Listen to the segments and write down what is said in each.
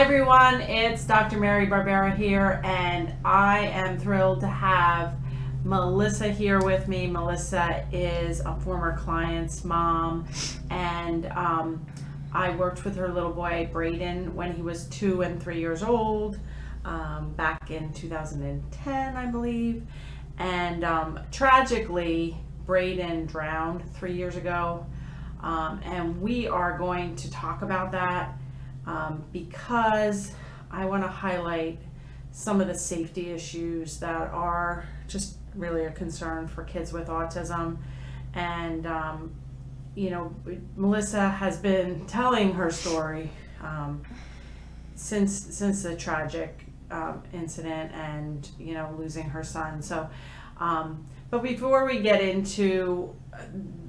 Hi everyone, it's Dr. Mary Barbera here, and I am thrilled to have Melissa here with me. Melissa is a former client's mom, and I worked with her little boy Braden when he was 2 and 3 years old, back in 2010, I believe. And tragically, Braden drowned 3 years ago, and we are going to talk about that. Because I want to highlight some of the safety issues that are just really a concern for kids with autism. And, Melissa has been telling her story since the tragic incident and, losing her son. So, but before we get into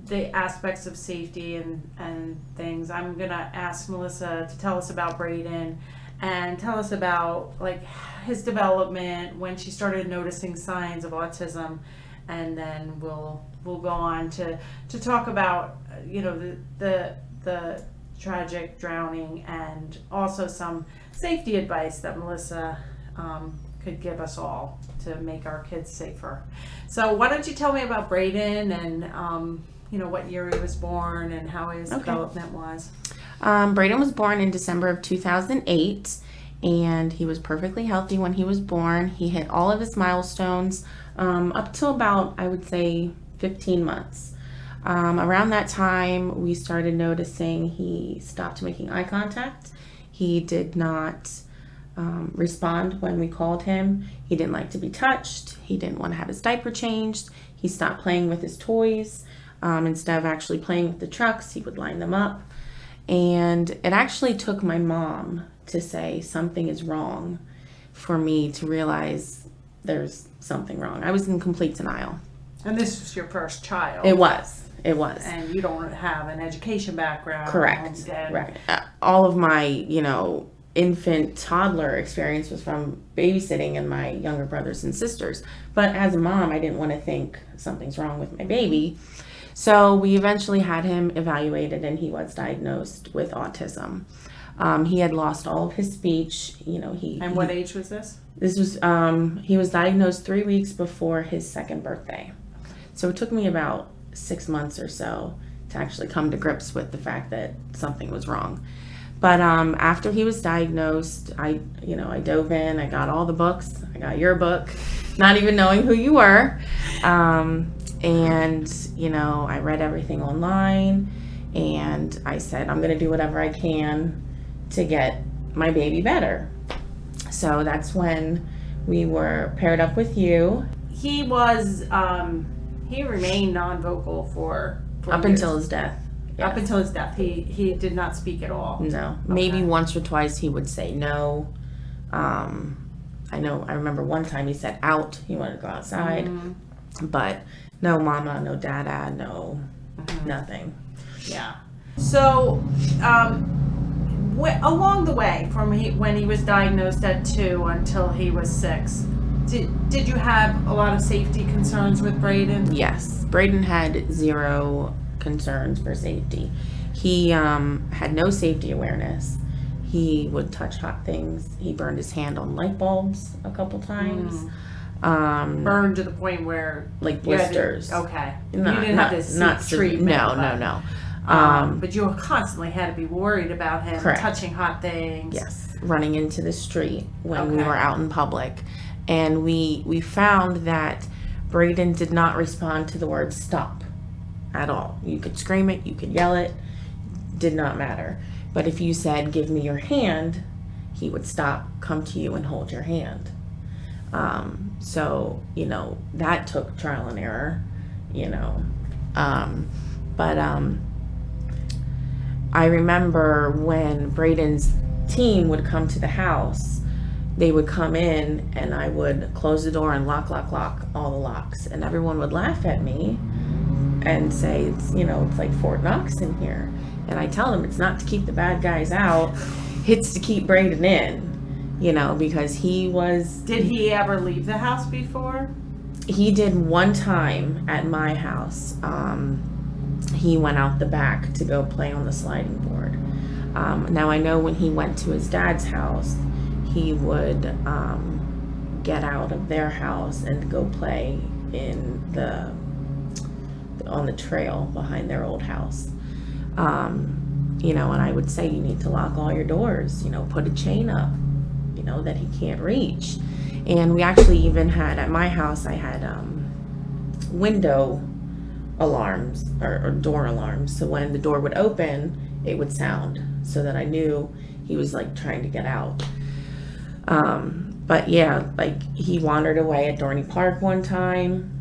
the aspects of safety and things, I'm gonna ask Melissa to tell us about Braden and tell us about his development, when she started noticing signs of autism, and then we'll go on to talk about the tragic drowning, and also some safety advice that Melissa could give us all to make our kids safer. So why don't you tell me about Braden and what year he was born and how his development was. Braden was born in December of 2008, and he was perfectly healthy when he was born. He hit all of his milestones up till about, I would say, 15 months. Around that time, we started noticing he stopped making eye contact. He did not respond when we called him. He didn't like to be touched. He didn't want to have his diaper changed. He stopped playing with his toys. Instead of actually playing with the trucks, he would line them up. And it actually took my mom to say something is wrong for me to realize there's something wrong. I was in complete denial. And this was your first child. It was. And you don't have an education background. Correct. Right. All of my, infant toddler experience was from babysitting and my younger brothers and sisters. But as a mom, I didn't want to think something's wrong with my baby. So we eventually had him evaluated, and he was diagnosed with autism. He had lost all of his speech. And what age was this? This was he was diagnosed 3 weeks before his second birthday. So it took me about 6 months or so to actually come to grips with the fact that something was wrong. But after he was diagnosed, I dove in. I got all the books. I got your book, not even knowing who you were. And, I read everything online, and I said, I'm going to do whatever I can to get my baby better. So that's when we were paired up with you. He remained non-vocal for up years. Until his death. Yes. Up until his death, he did not speak at all. No. Okay. Maybe once or twice he would say no. I remember one time he said out. He wanted to go outside. Mm-hmm. But no mama, no dada, no nothing. Yeah. So along the way, from when he was diagnosed at 2 until he was 6, did you have a lot of safety concerns with Braden? Yes. Braden had zero concerns for safety. He had no safety awareness. He would touch hot things. He burned his hand on light bulbs a couple times. Burned to the point where blisters. Okay. You didn't have this treatment. No. But you constantly had to be worried about him touching hot things. Yes. Running into the street when we were out in public. And we found that Braden did not respond to the word stop at all. You could scream it, you could yell it, did not matter. But if you said, give me your hand, he would stop, come to you, and hold your hand. So, that took trial and error, But I remember when Braden's team would come to the house, they would come in and I would close the door and lock all the locks. And everyone would laugh at me and say, it's like Fort Knox in here. And I tell them it's not to keep the bad guys out, it's to keep Braden in. Because he was... Did he ever leave the house before? He did one time at my house. He went out the back to go play on the sliding board. Now I know when he went to his dad's house, he would get out of their house and go play on the trail behind their old house. And I would say, you need to lock all your doors, put a chain up, that he can't reach. And we actually even had, at my house, I had window alarms or door alarms. So when the door would open, it would sound so that I knew he was like trying to get out. But yeah, like he wandered away at Dorney Park one time.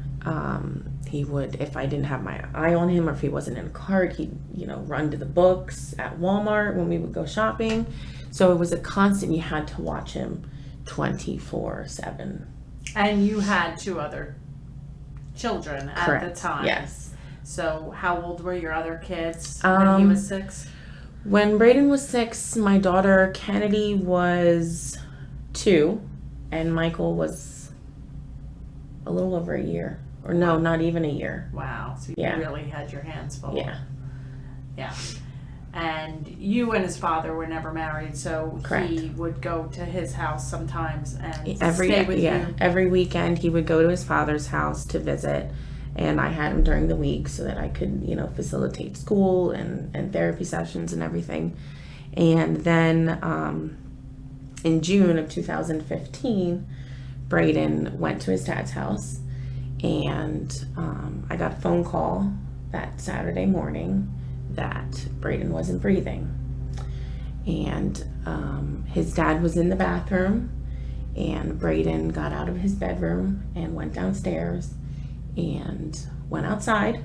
He would, if I didn't have my eye on him or if he wasn't in a cart, he'd, run to the books at Walmart when we would go shopping. So it was a constant, you had to watch him 24/7. And you had 2 other children at Correct. the time. Yes. So how old were your other kids when he was 6? When Braden was 6, my daughter Kennedy was 2, and Michael was a little over a year. Or no, not even a year. Wow. So you Yeah. really had your hands full. Yeah. Yeah. And you and his father were never married, so Correct. he would go to his house sometimes and Every stay with you. every weekend he would go to his father's house to visit, and I had him during the week so that I could, facilitate school and therapy sessions and everything. And then in June of 2015, Braden went to his dad's house, and I got a phone call that Saturday morning that Braden wasn't breathing. And his dad was in the bathroom, and Braden got out of his bedroom and went downstairs and went outside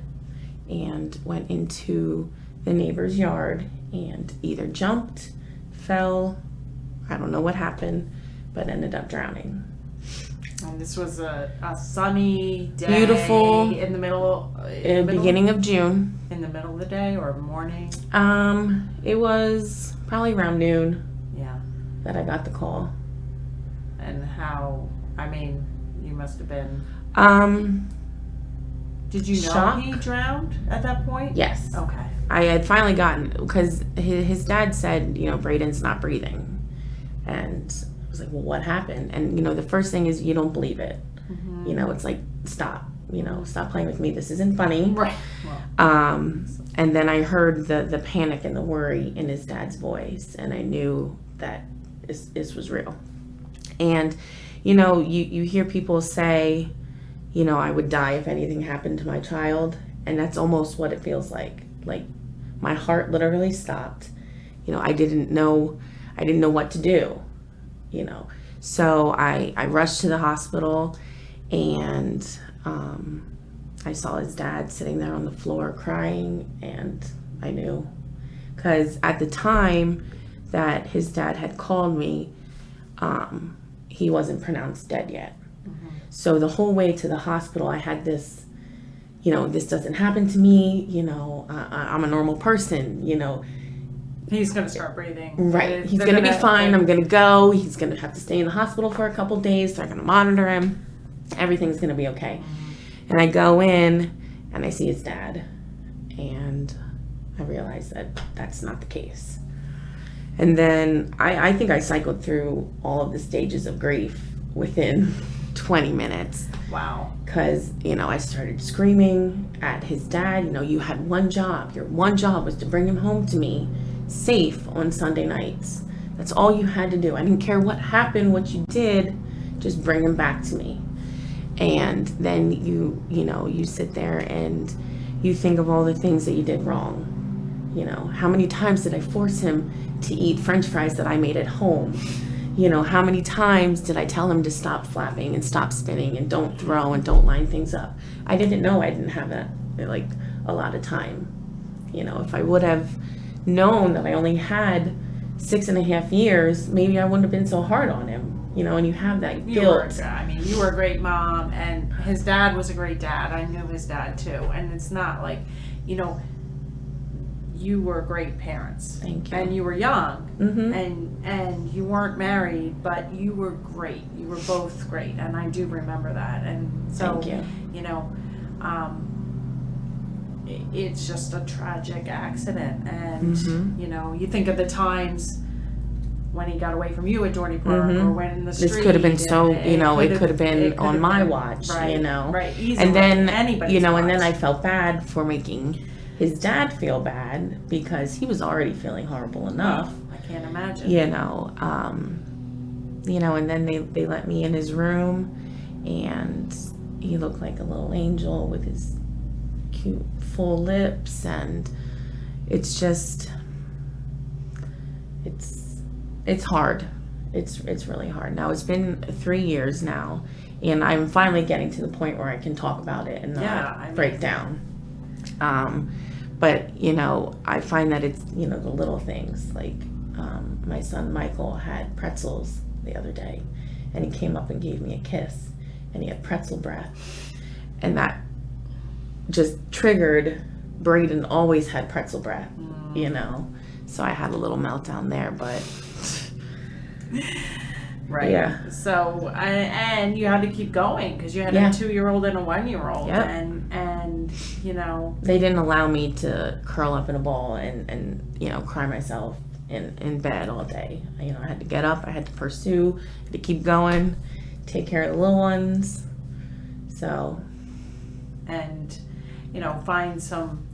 and went into the neighbor's yard and either jumped, fell, I don't know what happened, but ended up drowning. And this was a sunny day. Beautiful. In the middle. Beginning of June. In the middle of the day or morning? It was probably around noon Yeah. that I got the call. And you must have been. Did you know Shock. he drowned at that point? Yes. Okay. I had finally gotten, because his dad said, Braden's not breathing. And I was like, well, what happened? And, the first thing is you don't believe it. Mm-hmm. It's like, stop, stop playing with me. This isn't funny. Right. Well, And then I heard the panic and the worry in his dad's voice, and I knew that this was real. And, you hear people say, I would die if anything happened to my child. And that's almost what it feels like. Like my heart literally stopped. I didn't know what to do, So I rushed to the hospital, and I saw his dad sitting there on the floor crying, and I knew. Because at the time that his dad had called me, he wasn't pronounced dead yet. mm-hmm. So the whole way to the hospital, I had this, this doesn't happen to me, I'm a normal person, He's going to start breathing. Right. He's going to be fine. I'm going to go. He's going to have to stay in the hospital for a couple days. They're going to monitor him. Everything's going to be okay. And I go in, and I see his dad. And I realize that that's not the case. And then I think I cycled through all of the stages of grief within 20 minutes. Wow. Because, I started screaming at his dad. You had one job. Your one job was to bring him home to me safe on Sunday nights. That's all you had to do. I didn't care what happened, what you did, just bring him back to me. And then you sit there and you think of all the things that you did wrong. How many times did I force him to eat French fries that I made at home? How many times did I tell him to stop flapping and stop spinning and don't throw and don't line things up? I didn't know I didn't have a lot of time. If I would have known that I only had 6.5 years, maybe I wouldn't have been so hard on him, and you have that guilt. You were a great mom, and his dad was a great dad. I knew his dad too, and it's not like, you were great parents. Thank you. And you were young, Mm-hmm. and you weren't married, but you were great. You were both great, and I do remember that. And so, Thank you. it's just a tragic accident. And, Mhm. you know, you think of the times when he got away from you at Dorneyport Mhm. or when in the street. This could have been so, and you know, it could have been it could on have my been- watch, right, you know. Right, easily. And then, anybody's you know, and then watch. I felt bad for making his dad feel bad because he was already feeling horrible enough, I can't imagine. you know, and then they let me in his room, and he looked like a little angel with his cute full lips, and it's just, it's hard. It's really hard. Now it's been 3 years now, and I'm finally getting to the point where I can talk about it and not Yeah, I mean- break down. But you know, I find that it's, you know, the little things like my son Michael had pretzels the other day, and he came up and gave me a kiss, and he had pretzel breath, and that just triggered. Braden always had pretzel breath, you know, so I had a little meltdown there, but Right. Yeah. So, and you had to keep going because you had Yeah. a 2-year-old and a 1-year-old. Yep. And, you know. they didn't allow me to curl up in a ball and you know, cry myself in bed all day. You know, I had to get up, I had to pursue, I had to keep going, take care of the little ones. So, And, you know, find some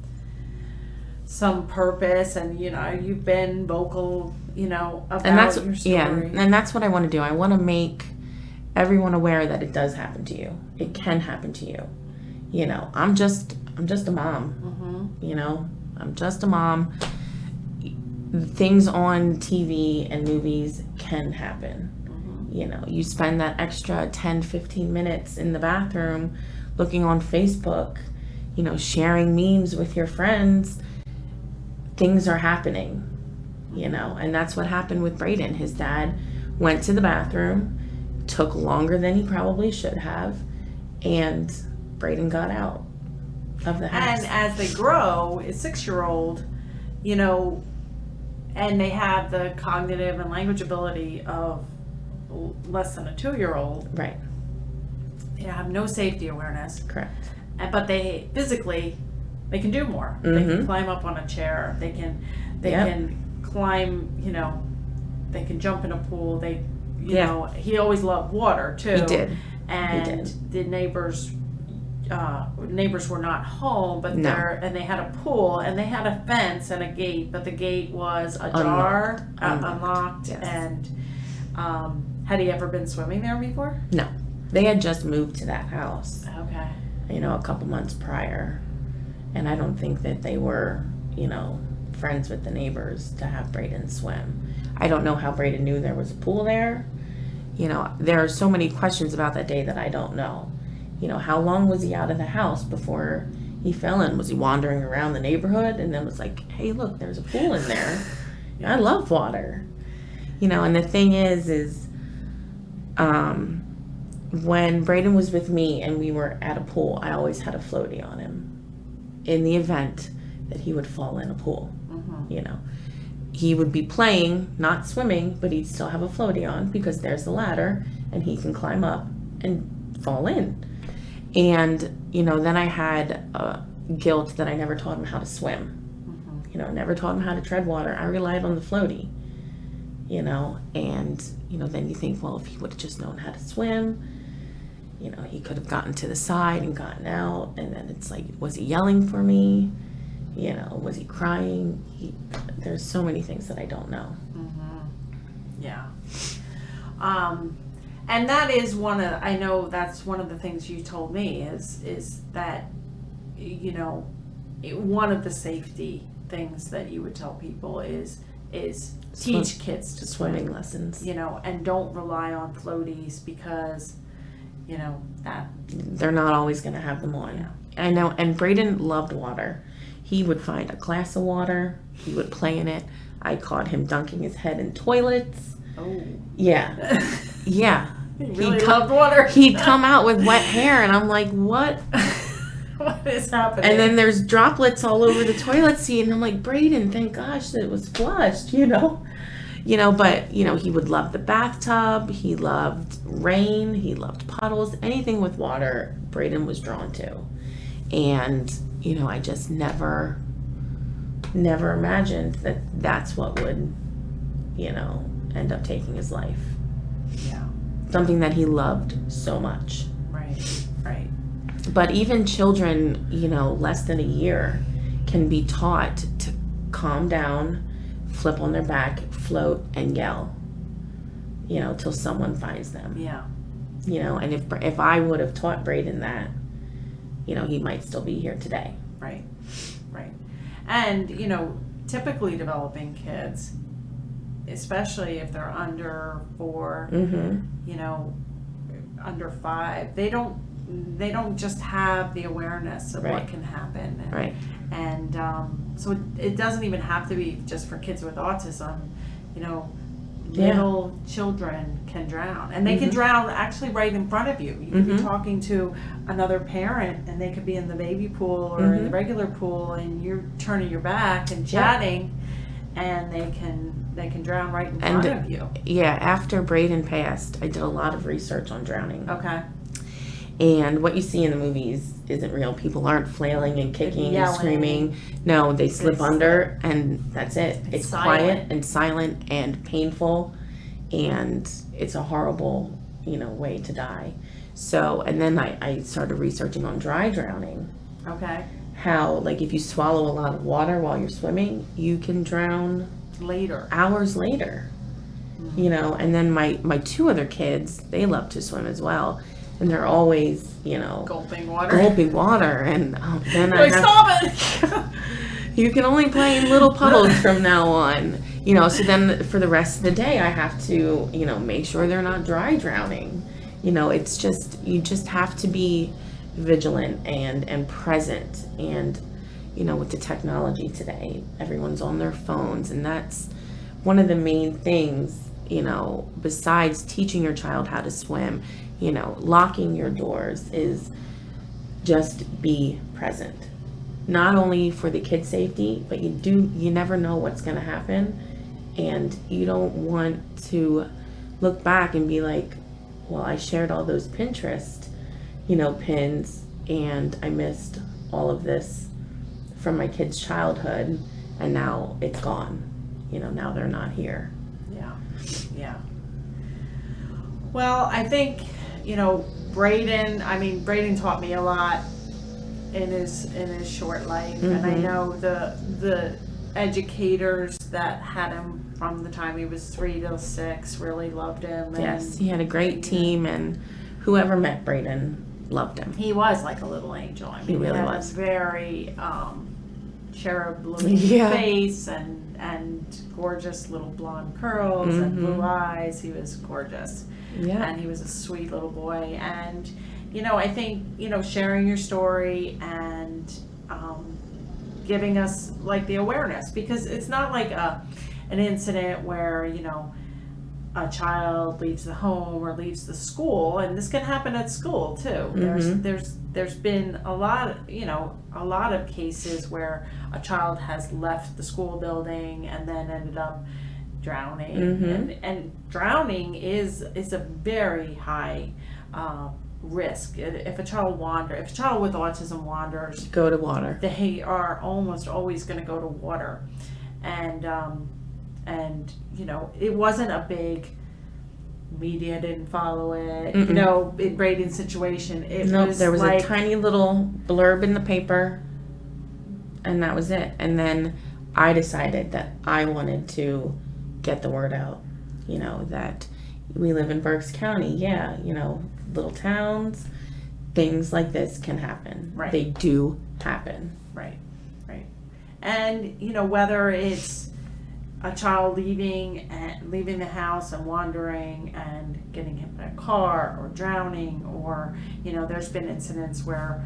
purpose. And, you know, you've been vocal, you know, about and that's, your story. yeah, and that's what I want to do. I want to make everyone aware that it does happen to you. It can happen to you. You know, I'm just a mom. Mm-hmm. You know, I'm just a mom. Things on TV and movies can happen. Mm-hmm. You know, you spend that extra 10, 15 minutes in the bathroom looking on Facebook, you know, sharing memes with your friends. Things are happening, you know, and that's what happened with Braden. His dad went to the bathroom, took longer than he probably should have, and Braden got out of the house. And as they grow, a 6-year-old, you know, and they have the cognitive and language ability of less than a 2-year-old, Right, they have no safety awareness. correct. But they physically, they can do more. They can Mhm. climb up on a chair. They Yep. can climb. You know, they can jump in a pool. They, you Yeah. know, he always loved water too. He did. And the neighbors were not home, but No. and they had a pool and they had a fence and a gate, but the gate was ajar, unlocked. Yes. And had he ever been swimming there before? No, they had just moved to that house, Okay. you know, a couple months prior, and I don't think that they were, you know, friends with the neighbors to have Braden swim. I don't know how Braden knew there was a pool there. You know, there are so many questions about that day that I don't know. You know, how long was he out of the house before he fell in? Was he wandering around the neighborhood and then was like, hey, look, there's a pool in there. I love water. You know, and the thing is when Braden was with me and we were at a pool, I always had a floaty on him in the event that he would fall in a pool. Mm-hmm. You know, he would be playing, not swimming, but he'd still have a floaty on because there's the ladder and he can climb up and fall in. And, you know, then I had guilt that I never taught him how to swim. Mm-hmm. You know, never taught him how to tread water. I relied on the floaty, you know, and, you know, then you think, well, if he would have just known how to swim, you know, he could have gotten to the side and gotten out. And then it's like, was he yelling for me? You know, was he crying? There's so many things that I don't know. Mm-hmm. Yeah. And that is I know that's one of the things you told me is that, you know, one of the safety things that you would tell people is teach kids to Swimming swim, lessons. you know, and don't rely on floaties because, you know, that. They're not always going to have them on. Yeah. I know, and Braden loved water. He would find a glass of water. He would play in it. I caught him dunking his head in toilets. Oh. Yeah. Yeah. He really He'd loved water. He'd come out with wet hair, and I'm like, what? What is happening? And then there's droplets all over the toilet seat, and I'm like, Braden, thank gosh that it was flushed, you know? You know, but, you know, he would love the bathtub. He loved rain. He loved puddles. Anything with water, Braden was drawn to. And, you know, I just never imagined that that's what would, you know, end up taking his life. Yeah. Something that he loved so much. Right. But even children, you know, less than a year can be taught to calm down, flip on their back, float, and yell, you know, till someone finds them. Yeah. You know, and if I would have taught Braden that, you know, he might still be here today. Right. And, you know, typically developing kids, especially if they're under 4, you know, under 5, they don't just have the awareness of what can happen. And so it doesn't even have to be just for kids with autism. You know, little children can drown, and they can drown actually right in front of you. You could be talking to another parent, and they could be in the baby pool or in the regular pool, and you're turning your back and chatting, and they can drown right in front of you. Yeah, after Braden passed, I did a lot of research on drowning. Okay. And what you see in the movies isn't real. People aren't flailing and kicking and screaming. No, they slip under, and that's it. It's quiet and silent and painful, and it's a horrible, you know, way to die. So, and then I started researching on dry drowning. Okay. How, like, if you swallow a lot of water while you're swimming, you can drown later, hours later. You know, and then my 2 other kids, they love to swim as well. And they're always, you know, gulping water. And then stop it! You can only play in little puddles from now on. You know, so then for the rest of the day, I have to, you know, make sure they're not dry drowning. You know, it's just, you just have to be vigilant and present. And, you know, with the technology today, everyone's on their phones. And that's one of the main things, you know, besides teaching your child how to swim. You know, locking your doors is just be present. Not only for the kid's safety, but you never know what's going to happen. And you don't want to look back and be like, well, I shared all those Pinterest, you know, pins, and I missed all of this from my kid's childhood, and now it's gone. You know, now they're not here. Yeah. Well, I think, you know, Braden taught me a lot in his short life, and I know the educators that had him from the time he was 3 till 6 really loved him. Yes, he had a great team, and whoever met Braden loved him. He was like a little angel. I mean, he really had was. This very cherub looking face and gorgeous little blonde curls and blue eyes. He was gorgeous. Yeah. And he was a sweet little boy. And, you know, I think, you know, sharing your story and giving us like the awareness, because it's not like an incident where, you know, a child leaves the home or leaves the school, and this can happen at school too. There's been a lot of cases where a child has left the school building and then ended up drowning, and drowning is a very high risk. If a child with autism wanders, go to water. They are almost always going to go to water, and you know, it wasn't a big, media didn't follow it. You know, in Braden's situation, there was like a tiny little blurb in the paper, and that was it. And then I decided that I wanted to get the word out, you know, that we live in Berks County. Yeah, you know, little towns, things like this can happen. Right. They do happen. Right. And, you know, whether it's a child leaving the house and wandering and getting hit by a car or drowning, or, you know, there's been incidents where,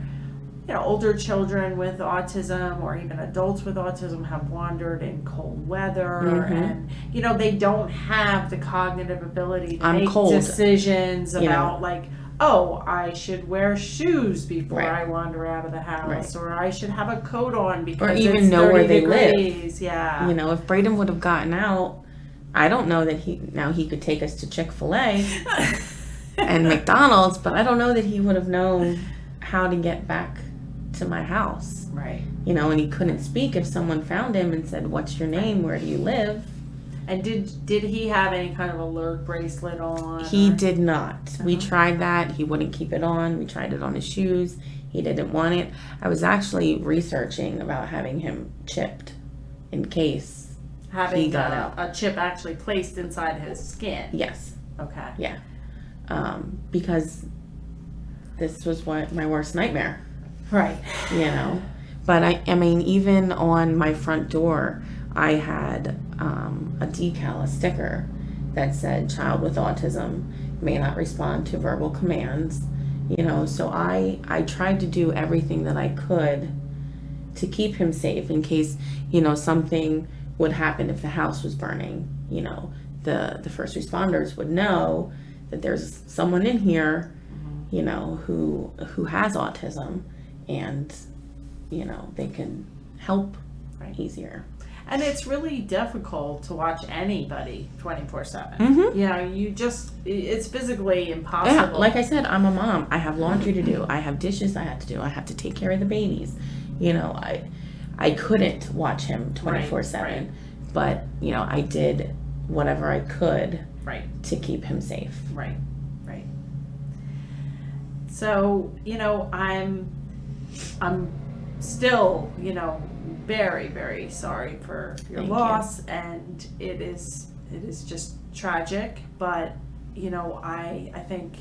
you know, older children with autism or even adults with autism have wandered in cold weather, and, you know, they don't have the cognitive ability to make decisions about, like, oh, I should wear shoes before I wander out of the house, or I should have a coat on because or even it's know 30 where they degrees. live. Yeah. You know, if Braden would have gotten out, I don't know that he could take us to Chick-fil-A and McDonald's, but I don't know that he would have known how to get back to my house. Right. You know, and he couldn't speak if someone found him and said, "What's your name? Where do you live?" And did he have any kind of alert bracelet on? He or- did not. We Uh-huh. tried that. He wouldn't keep it on. We tried it on his shoes. He didn't want it. I was actually researching about having him chipped in case he Having got out. a chip actually placed inside his skin. Yes. Okay. Yeah. Because this was what my worst nightmare, Right. you know. But I mean, even on my front door, I had a decal, a sticker that said "Child with autism may not respond to verbal commands." You know, so I tried to do everything that I could to keep him safe in case, you know, something would happen if the house was burning. You know, the first responders would know that there's someone in here, you know, who has autism, and you know, they can help Right. easier. And it's really difficult to watch anybody 24/7. Mhm. You know, it's physically Yeah, impossible. like I said, I'm a mom. I have laundry to do. I have dishes I have to do. I have to take care of the babies. You know, I couldn't watch him 24/7, right. but you know, I did whatever I could Right. to keep him safe. Right. Right. So, you know, I'm still, you know, very, very sorry for your Thank you. loss, and it is just tragic, but you know, I think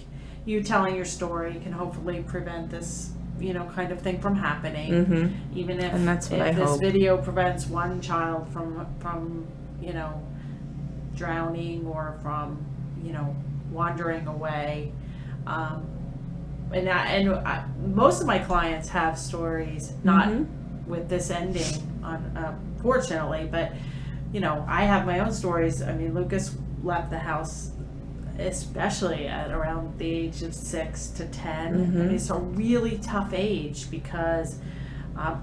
you telling your story can hopefully prevent this, you know, kind of thing from happening. Mm-hmm. Even if, And that's what I this hope. video prevents one child from you know, drowning or from, you know, wandering away. Most of my clients have stories, not with this ending, fortunately, but you know, I have my own stories. I mean, Lucas left the house, especially at around the age of 6 to 10. I mean, it's a really tough age because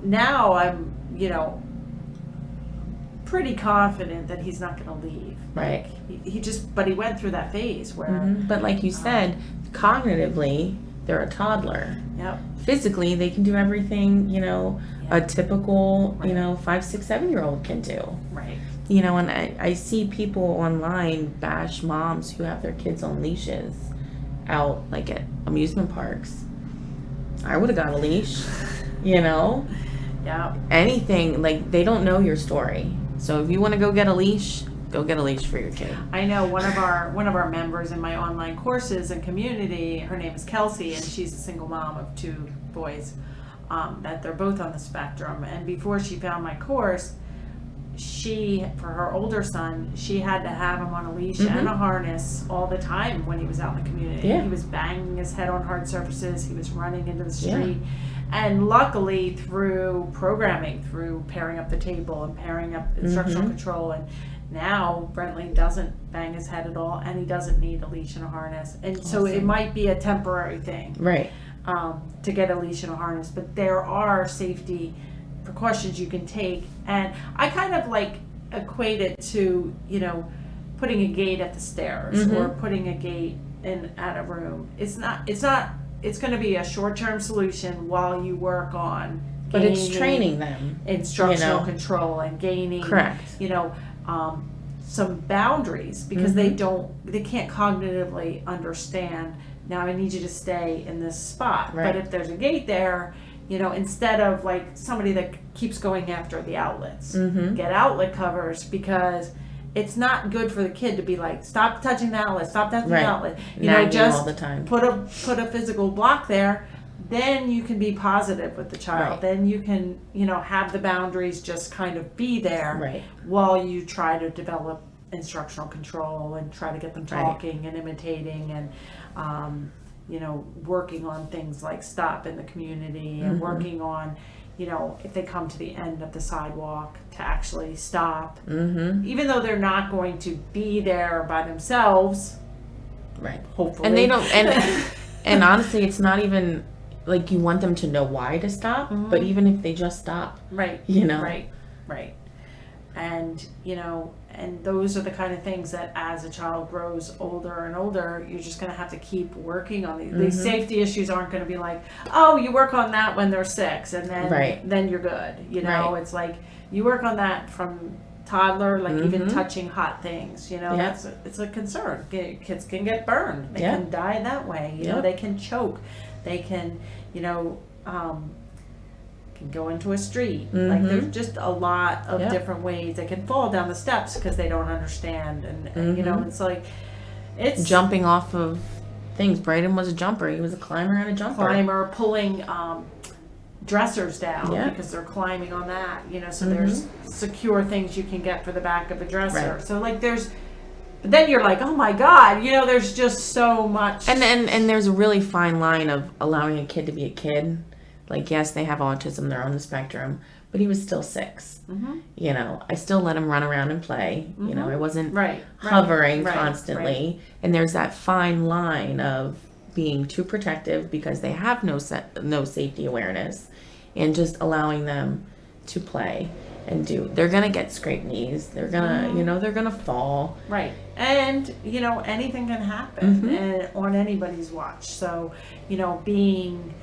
now I'm, you know, pretty confident that he's not going to leave. Right. But he went through that phase where, But like you said, cognitively, they're a toddler. yep, Physically, they can do everything, you know, Yeah. a typical, Right. you know, 5, 6, 7-year-old can do. right, You know, and I see people online bash moms who have their kids on leashes out, like at amusement parks. I would have got a leash, you know? yeah, Anything, like, they don't know your story. So if you want to go get a leash for your kid. I know one of our members in my online courses and community, her name is Kelsey, and she's a single mom of 2 boys, that they're both on the spectrum. And before she found my course, for her older son, she had to have him on a leash and a harness all the time when he was out in the community. Yeah. He was banging his head on hard surfaces. He was running into the street. And luckily, through programming, through pairing up the table and pairing up instructional control, and now Brentley doesn't bang his head at all, and he doesn't need a leash and a harness. And so it might be a temporary thing, Right. to get a leash and a harness, but there are safety precautions you can take. And I kind of like equate it to, you know, putting a gate at the stairs or putting a gate at a room. It's going to be a short-term solution while you work on But it's gaining training them. instructional you know. control and gaining, Correct. you know, some boundaries, because they can't cognitively understand, now I need you to stay in this spot. Right. But if there's a gate there, you know, instead of like somebody that keeps going after the outlets, get outlet covers, because it's not good for the kid to be like, stop touching the outlet, stop touching Right. the outlet. You Nagging know, just all the time. put a physical block there. Then you can be positive with the child. Right. Then you can, you know, have the boundaries just kind of be there Right. while you try to develop instructional control and try to get them Right. talking and imitating and, you know, working on things like stop in the community and working on, you know, if they come to the end of the sidewalk to actually stop. Even though they're not going to be there by themselves, Right. hopefully. And they don't, and honestly, it's not even like you want them to know why to stop, but even if they just stop, Right. you know. Right. Right. And, you know, and those are the kind of things that as a child grows older and older, you're just going to have to keep working on these. These safety issues aren't going to be like, oh, you work on that when they're 6 and then you're good. You know, it's like you work on that from toddler, like even touching hot things, you know, it's a concern. Kids can get burned. They can die that way. You know, they can choke. They can, you know, can go into a street. Like there's just a lot of different ways. They can fall down the steps because they don't understand. And you know, it's like, it's jumping off of things. Braden was a jumper. He was a climber and a jumper. Pulling dressers down because they're climbing on that, you know, so there's secure things you can get for the back of a dresser. So like but then you're like, oh my God, you know, there's just so much. And there's a really fine line of allowing a kid to be a kid. Like, yes, they have autism, they're on the spectrum, but he was still 6. You know, I still let him run around and play. You know, I wasn't hovering constantly. And there's that fine line of being too protective because they have no safety awareness, and just allowing them to play and they're gonna get scraped knees, they're gonna you know, they're gonna fall, and you know, anything can happen and on anybody's watch. So you know, being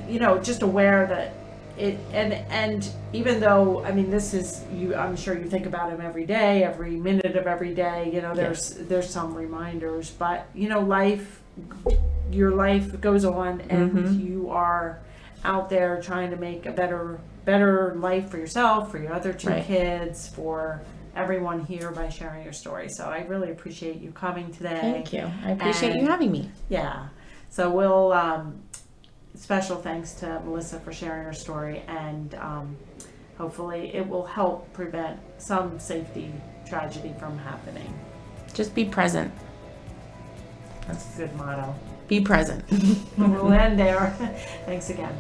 you know, just aware that it, and even though, I mean, this is I'm sure you think about him every day, every minute of every day, you know, there's some reminders, but you know, your life goes on, and you are out there trying to make a better life for yourself, for your other 2 kids, for everyone here by sharing your story. So I really appreciate you coming today. Thank you. I appreciate you having me. Yeah. So we'll special thanks to Melissa for sharing her story, and hopefully it will help prevent some safety tragedy from happening. Just be present. That's a good motto. Be present. We'll end there. Thanks again.